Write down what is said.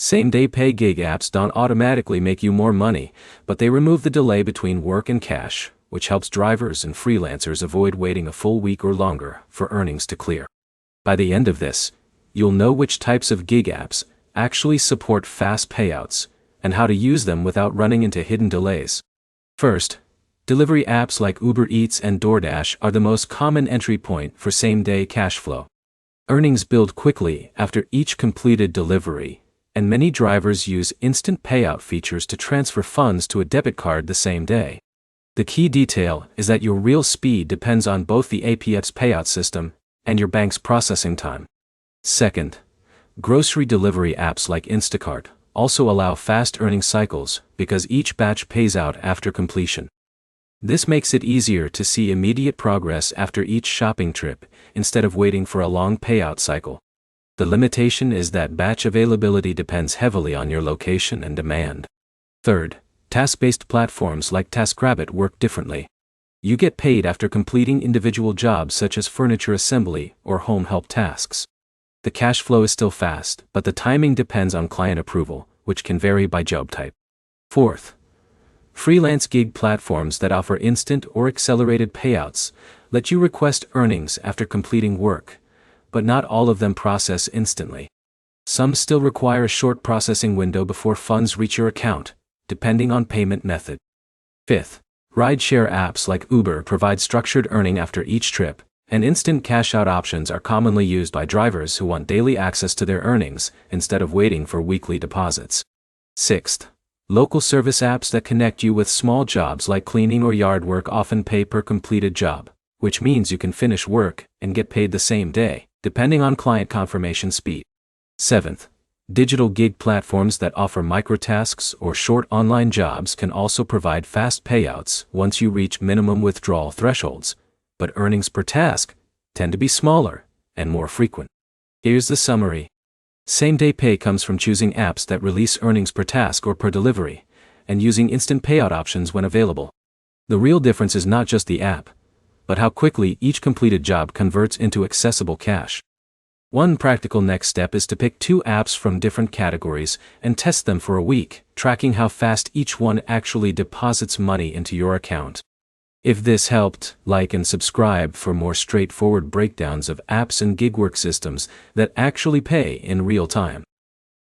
Same-day pay gig apps don't automatically make you more money, but they remove the delay between work and cash, which helps drivers and freelancers avoid waiting a full week or longer for earnings to clear. By the end of this, you'll know which types of gig apps actually support fast payouts and how to use them without running into hidden delays. First, delivery apps like Uber Eats and DoorDash are the most common entry point for same-day cash flow. Earnings build quickly after each completed delivery, and many drivers use instant payout features to transfer funds to a debit card the same day. The key detail is that your real speed depends on both the app's payout system and your bank's processing time. Second, grocery delivery apps like Instacart also allow fast earning cycles because each batch pays out after completion. This makes it easier to see immediate progress after each shopping trip instead of waiting for a long payout cycle. The limitation is that batch availability depends heavily on your location and demand. Third, task-based platforms like TaskRabbit work differently. You get paid after completing individual jobs such as furniture assembly or home help tasks. The cash flow is still fast, but the timing depends on client approval, which can vary by job type. Fourth, freelance gig platforms that offer instant or accelerated payouts let you request earnings after completing work, but not all of them process instantly. Some still require a short processing window before funds reach your account, depending on payment method. Fifth, rideshare apps like Uber provide structured earning after each trip, and instant cash-out options are commonly used by drivers who want daily access to their earnings instead of waiting for weekly deposits. Sixth, local service apps that connect you with small jobs like cleaning or yard work often pay per completed job, which means you can finish work and get paid the same day, depending on client confirmation speed. Seventh, digital gig platforms that offer microtasks or short online jobs can also provide fast payouts once you reach minimum withdrawal thresholds, but earnings per task tend to be smaller and more frequent. Here's the summary. Same-day pay comes from choosing apps that release earnings per task or per delivery, and using instant payout options when available. The real difference is not just the app, but how quickly each completed job converts into accessible cash. One practical next step is to pick 2 apps from different categories and test them for a week, tracking how fast each one actually deposits money into your account. If this helped, like and subscribe for more straightforward breakdowns of apps and gig work systems that actually pay in real time.